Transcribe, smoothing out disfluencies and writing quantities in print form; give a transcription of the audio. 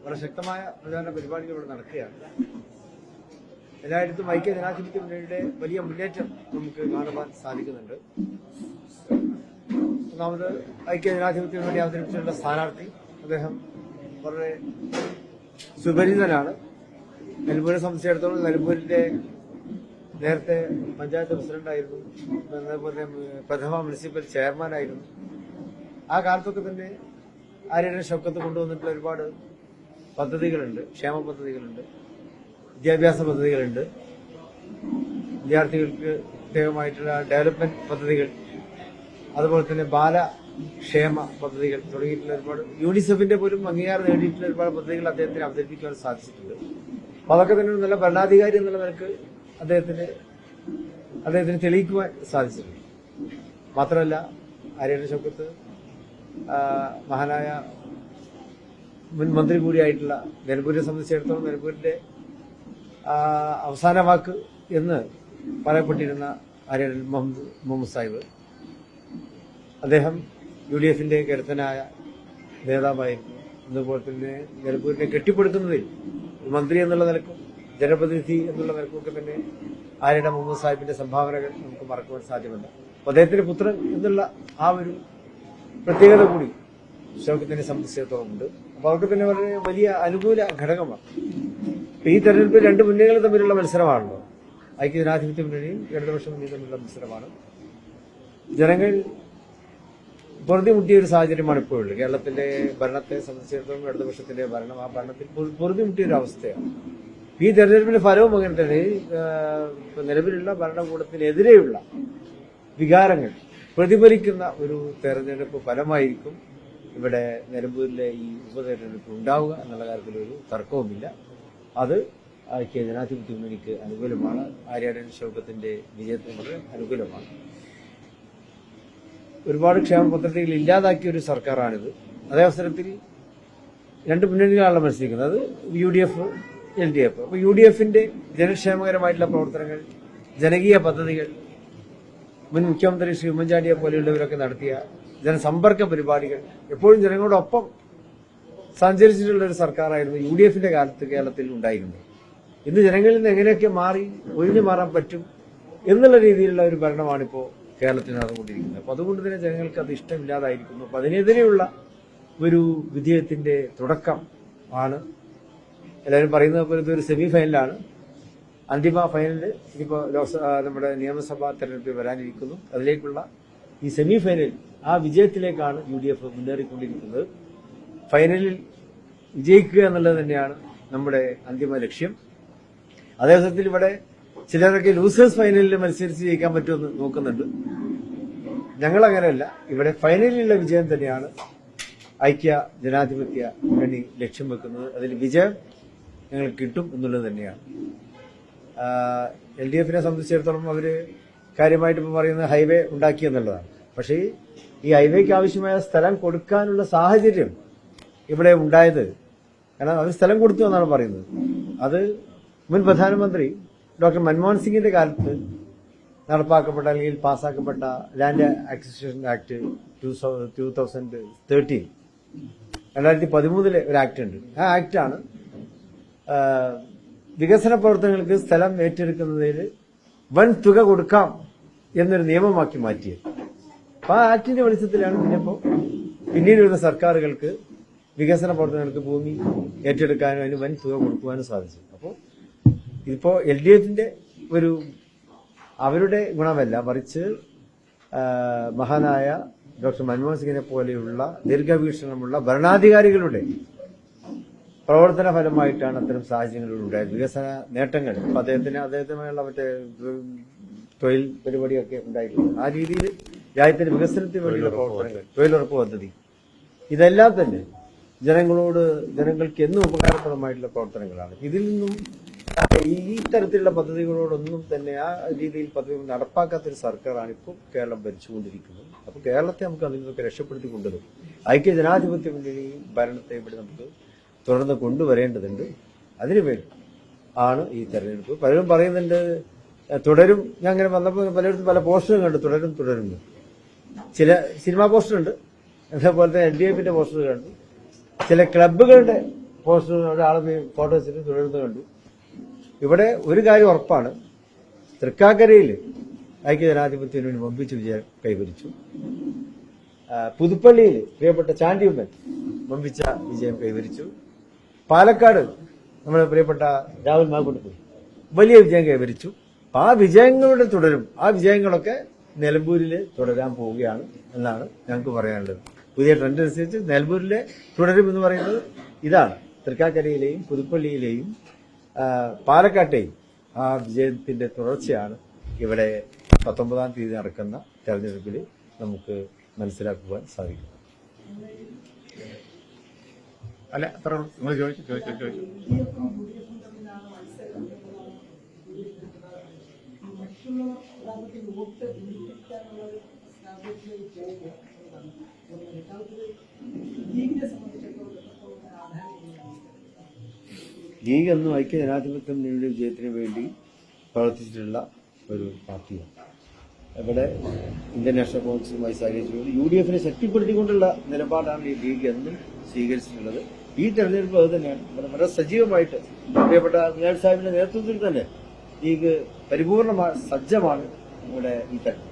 വളരെ ശക്തമായ പ്രചാരണ പരിപാടികൾ ഇവിടെ നടക്കുകയാണ്. എല്ലായിടത്തും ഐക്യ ജനാധിപത്യ മുന്നണിയുടെ വലിയ മുന്നേറ്റം നമുക്ക് കാണുവാൻ സാധിക്കുന്നുണ്ട്. ഒന്നാമത് ഐക്യ ജനാധിപത്യ മുന്നണി അവതരിപ്പിച്ചിട്ടുള്ള സ്ഥാനാർത്ഥി അദ്ദേഹം വളരെ സുപരിചിതനാണ്. നിലമ്പൂരെ സംബന്ധിച്ചിടത്തോളം നിലമ്പൂരിന്റെ നേരത്തെ പഞ്ചായത്ത് പ്രസിഡന്റായിരുന്നു, അതേപോലെ പ്രഥമ മുനിസിപ്പൽ ചെയർമാനായിരുന്നു. ആ കാലത്തൊക്കെ തന്നെ ആര്യയുടെ ഷൗക്കത്ത് കൊണ്ടുവന്നിട്ടുള്ള ഒരുപാട് പദ്ധതികളുണ്ട്, ക്ഷേമ പദ്ധതികളുണ്ട്, വിദ്യാഭ്യാസ പദ്ധതികളുണ്ട്, വിദ്യാർത്ഥികൾക്ക് പ്രത്യേകമായിട്ടുള്ള ഡെവലപ്മെന്റ് പദ്ധതികൾ, അതുപോലെ തന്നെ ബാലക്ഷേമ പദ്ധതികൾ തുടങ്ങിയിട്ടുള്ള ഒരുപാട് യൂണിസെഫിന്റെ പോലും അംഗീകാരം നേടിയിട്ടുള്ള ഒരുപാട് പദ്ധതികൾ അദ്ദേഹത്തിന് അവതരിപ്പിക്കുവാൻ സാധിച്ചിട്ടുണ്ട്. അപ്പൊ അതൊക്കെ തന്നെ നല്ല ഭരണാധികാരി എന്നുള്ള നിലക്ക് അദ്ദേഹത്തിന് തെളിയിക്കുവാൻ സാധിച്ചിട്ടുണ്ട്. മാത്രമല്ല ആര്യയുടെ ഷൗക്കത്ത് മഹാനായ മുൻ മന്ത്രി കൂടിയായിട്ടുള്ള നിലമ്പൂരിനെ സംബന്ധിച്ചിടത്തോളം നിലമ്പൂരിന്റെ അവസാന വാക്ക് എന്ന് പറയപ്പെട്ടിരുന്ന ആര്യൻ മുഹമ്മദ് സാഹിബ് അദ്ദേഹം UDFന്റെ കരുത്തനായ നേതാവായിരുന്നു. അതുപോലെ തന്നെ നിലമ്പൂരിനെ കെട്ടിപ്പടുക്കുന്നതിൽ മന്ത്രി എന്നുള്ള നിലക്കും ജനപ്രതിനിധി എന്നുള്ള നിലക്കൊക്കെ തന്നെ ആര്യയുടെ മുഹമ്മദ് സാഹിബിന്റെ സംഭാവനകൾ നമുക്ക് മറക്കുവാൻ സാധ്യമല്ല. അപ്പോൾ അദ്ദേഹത്തിന്റെ പുത്രൻ എന്നുള്ള ആ ഒരു പ്രത്യേകത കൂടി ഷൗക്കത്തിനെ സംബന്ധിച്ചിടത്തോളം ഉണ്ട്. അപ്പൊ അവർക്ക് തന്നെ വളരെ വലിയ അനുകൂല ഘടകമാണ്. ഈ തെരഞ്ഞെടുപ്പിൽ രണ്ട് മുന്നണികൾ തമ്മിലുള്ള മത്സരമാണല്ലോ. ഐക്യ ജനാധിപത്യ മുന്നണിയും ഇടതുപക്ഷ മുന്നണിയും തമ്മിലുള്ള മത്സരമാണ്. ജനങ്ങൾ പൊറുതിമുട്ടിയ ഒരു സാഹചര്യമാണ് ഇപ്പോഴുള്ളത്. കേരളത്തിന്റെ ഭരണത്തെ സംബന്ധിച്ചിടത്തോളം ഇടതുപക്ഷത്തിന്റെ ഭരണം ആ ഭരണത്തിൽ പൊറുതിമുട്ടിയ ഒരു അവസ്ഥയാണ്. ഈ തെരഞ്ഞെടുപ്പിന്റെ ഫലവും അങ്ങനെ തന്നെ നിലവിലുള്ള ഭരണകൂടത്തിനെതിരെയുള്ള വികാരങ്ങൾ പ്രതിഫലിക്കുന്ന ഒരു തെരഞ്ഞെടുപ്പ് ഫലമായിരിക്കും ഇവിടെ നിലമ്പൂരിലെ ഈ ഉപതെരഞ്ഞെടുപ്പ് ഉണ്ടാവുക എന്നുള്ള കാര്യത്തിൽ ഒരു തർക്കവുമില്ല. അത് ഐക്യ ജനാധിപത്യ മുന്നണിക്ക് അനുകൂലമാണ്. ആര്യാടൻ ഷൗക്കത്തിന്റെ വിജയത്തിന് വളരെ അനുകൂലമാണ്. ഒരുപാട് ക്ഷേമ പദ്ധതികൾ ഇല്ലാതാക്കിയ ഒരു സർക്കാരാണിത്. അതേ അവസരത്തിൽ രണ്ട് മുന്നണികളാണല്ലോ മത്സരിക്കുന്നത്, അത് UDF, LDF. അപ്പൊ UDFന്റെ ജനക്ഷേമകരമായിട്ടുള്ള പ്രവർത്തനങ്ങൾ, ജനകീയ പദ്ധതികൾ, മുൻ മുഖ്യമന്ത്രി ശ്രീ ഉമ്മൻചാണ്ടിയെ പോലെയുള്ളവരൊക്കെ നടത്തിയ ജനസമ്പർക്ക പരിപാടികൾ, എപ്പോഴും ജനങ്ങളോടൊപ്പം സഞ്ചരിച്ചിട്ടുള്ള ഒരു സർക്കാരായിരുന്നു UDFന്റെ കാലത്ത് കേരളത്തിൽ ഉണ്ടായിരുന്നത്. ഇന്ന് ജനങ്ങളിൽ നിന്ന് എങ്ങനെയൊക്കെ മാറി ഒഴിഞ്ഞു മാറാൻ പറ്റും എന്നുള്ള രീതിയിലുള്ള ഒരു ഭരണമാണിപ്പോൾ കേരളത്തിൽ നടന്നുകൊണ്ടിരിക്കുന്നത്. അപ്പൊ അതുകൊണ്ട് തന്നെ ജനങ്ങൾക്ക് അത് ഇഷ്ടമില്ലാതായിരിക്കുന്നു. അപ്പൊ അതിനെതിരെയുള്ള ഒരു വിജയത്തിന്റെ തുടക്കം ആണ്. എല്ലാവരും പറയുന്നത് പോലെ ഇതൊരു സെമി ഫൈനലാണ്. അന്തിമ ഫൈനലിൽ ഇനിയിപ്പോ നമ്മുടെ നിയമസഭാ തെരഞ്ഞെടുപ്പ് വരാനിരിക്കുന്നു. അതിലേക്കുള്ള ഈ സെമി ഫൈനൽ ആ വിജയത്തിലേക്കാണ് UDF മുന്നേറിക്കൊണ്ടിരിക്കുന്നത്. ഫൈനലിൽ വിജയിക്കുക എന്നുള്ളത് തന്നെയാണ് നമ്മുടെ അന്തിമ ലക്ഷ്യം. അതേസമയത്തിൽ ഇവിടെ ചിലരൊക്കെ ലൂസേഴ്സ് ഫൈനലിൽ മത്സരിച്ച് ജയിക്കാൻ പറ്റുമെന്ന് നോക്കുന്നുണ്ട്. ഞങ്ങൾ അങ്ങനെയല്ല. ഇവിടെ ഫൈനലിലുള്ള വിജയം തന്നെയാണ് ഐക്യ ജനാധിപത്യ മുന്നണി ലക്ഷ്യം വെക്കുന്നത്. അതിൽ വിജയം ഞങ്ങൾ കിട്ടും എന്നുള്ളത് തന്നെയാണ്. LDFനെ സംബന്ധിച്ചിടത്തോളം അവര് കാര്യമായിട്ട് ഇപ്പം പറയുന്നത് ഹൈവേ ഉണ്ടാക്കി എന്നുള്ളതാണ്. പക്ഷേ ഈ ഹൈവേക്ക് ആവശ്യമായ സ്ഥലം കൊടുക്കാനുള്ള സാഹചര്യം ഇവിടെ ഉണ്ടായത്, കാരണം അവർ സ്ഥലം കൊടുത്തു എന്നാണ് പറയുന്നത്. അത് മുൻ പ്രധാനമന്ത്രി ഡോക്ടർ മൻമോഹൻ സിംഗിന്റെ കാലത്ത് നടപ്പാക്കപ്പെട്ട അല്ലെങ്കിൽ പാസ്സാക്കപ്പെട്ട ലാൻഡ് അക്വിസിഷൻ ആക്ട് 2013 2013 ഒരു ആക്ട് ഉണ്ട്. ആ ആക്ടാണ് വികസന പ്രവർത്തനങ്ങൾക്ക് സ്ഥലം ഏറ്റെടുക്കുന്നതിൽ വൻ തുക കൊടുക്കാം എന്നൊരു നിയമമാക്കി മാറ്റിയത്. അപ്പൊ ആ ആക്ടിന്റെ വെളിച്ചത്തിലാണ് പിന്നീട് വരുന്ന സർക്കാരുകൾക്ക് വികസന പ്രവർത്തനങ്ങൾക്ക് ഭൂമി ഏറ്റെടുക്കാനും അതിന് വൻ തുക കൊടുക്കുവാനും സാധിച്ചത്. അപ്പോൾ ഇതിപ്പോ LDFന്റെ ഒരു അവരുടെ ഗുണമല്ല, മറിച്ച് മഹാനായ ഡോക്ടർ മൻമോഹൻ സിംഗിനെ പോലെയുള്ള ദീർഘവീക്ഷണമുള്ള ഭരണാധികാരികളുടെ പ്രവർത്തന ഫലമായിട്ടാണ് അത്തരം സാഹചര്യങ്ങൾ ഉണ്ടായത്. വികസന നേട്ടങ്ങൾ അദ്ദേഹത്തിനുമായുള്ള മറ്റേ തൊഴിൽ പരിപാടിയൊക്കെ ഉണ്ടായിട്ടുണ്ട്. ആ രീതിയിൽ രാജ്യത്തിന്റെ വികസനത്തിന് വേണ്ടിയുള്ള പ്രവർത്തനങ്ങൾ, തൊഴിലുറപ്പ് പദ്ധതി, ഇതെല്ലാം തന്നെ ജനങ്ങൾക്ക് എന്നും ഉപകാരപ്രദമായിട്ടുള്ള പ്രവർത്തനങ്ങളാണ്. ഇതിൽ നിന്നും ഈ തരത്തിലുള്ള പദ്ധതികളോടൊന്നും തന്നെ ആ രീതിയിൽ പദ്ധതികൾ നടപ്പാക്കാത്തൊരു സർക്കാരാണ് ഇപ്പോൾ കേരളം ഭരിച്ചുകൊണ്ടിരിക്കുന്നത്. അപ്പൊ കേരളത്തെ നമുക്ക് അതിൽ നിന്നൊക്കെ രക്ഷപ്പെടുത്തിക്കൊണ്ടതും ഐക്യ ജനാധിപത്യ മുന്നണി ഭരണത്തെ ഇവിടെ നമുക്ക് തുടർന്ന് കൊണ്ടുവരേണ്ടതുണ്ട്. അതിനുവേണ്ടി ആണ് ഈ തെരഞ്ഞെടുപ്പ്. പലരും പറയുന്നുണ്ട് തുടരും. ഞാൻ അങ്ങനെ വന്നപ്പോൾ പലയിടത്തും പല പോസ്റ്ററും കണ്ടു, തുടരുന്നു. ചില സിനിമാ പോസ്റ്ററുണ്ട്, അതേപോലെ തന്നെ LDFന്റെ പോസ്റ്റർ കണ്ടു. ചില ക്ലബ്ബുകളുടെ പോസ്റ്റർ ഒരാളെ ഫോട്ടോ വെച്ചിട്ട് തുടരുന്നത് കണ്ടു. ഇവിടെ ഒരു കാര്യം ഉറപ്പാണ്, തൃക്കാക്കരയിൽ ഐക്യജനാധിപത്യത്തിന് വേണ്ടി വമ്പിച്ച വിജയം കൈവരിച്ചു. പുതുപ്പള്ളിയിൽ പ്രിയപ്പെട്ട ചാണ്ടിയമ്മൻ വമ്പിച്ച വിജയം കൈവരിച്ചു. പാലക്കാട് നമ്മുടെ പ്രിയപ്പെട്ട രാഹുൽ മാങ്കൂട്ടത്തിൽ വലിയ വിജയം കൈവരിച്ചു. ആ വിജയങ്ങളുടെ തുടരും. ആ വിജയങ്ങളൊക്കെ നിലമ്പൂരിൽ തുടരാൻ പോവുകയാണ് എന്നാണ് ഞങ്ങൾക്ക് പറയാനുള്ളത്. പുതിയ ട്രെൻഡ് അനുസരിച്ച് നിലമ്പൂരിലെ തുടരും എന്ന് പറയുന്നത് ഇതാണ്. തൃക്കാക്കരയിലെയും പുതുപ്പള്ളിയിലെയും പാലക്കാട്ടെയും ആ വിജയത്തിന്റെ തുടർച്ചയാണ് ഇവിടെ 19-ാം തീയതി നടക്കുന്ന തെരഞ്ഞെടുപ്പിൽ നമുക്ക് മനസ്സിലാക്കുവാൻ സാധിക്കും. അല്ല, അത്ര നിങ്ങൾ ചോദിച്ചു. ലീഗ് എന്നും ഐക്യജനാധിപത്യം മുന്നണിയുടെ വിജയത്തിന് വേണ്ടി പ്രവർത്തിച്ചിട്ടുള്ള ഒരു പാർട്ടിയാണ്. ഇവിടെ ഇന്ത്യൻ നാഷണൽ കോൺഗ്രസുമായി സഹകരിച്ചുകൊണ്ട് UDF-നെ ശക്തിപ്പെടുത്തിക്കൊണ്ടുള്ള നിലപാടാണ് ഈ ലീഗ് എന്നും സ്വീകരിച്ചിട്ടുള്ളത്. ഈ തെരഞ്ഞെടുപ്പ് അത് തന്നെയാണ്. വളരെ സജീവമായിട്ട് പ്രിയപ്പെട്ട മുനാഫ് സാഹിബിന്റെ നേതൃത്വത്തിൽ തന്നെ ലീഗ് പരിപൂർണമായി സജ്ജമാണ് ഇവിടെ ഈ തെരഞ്ഞെടുപ്പ്.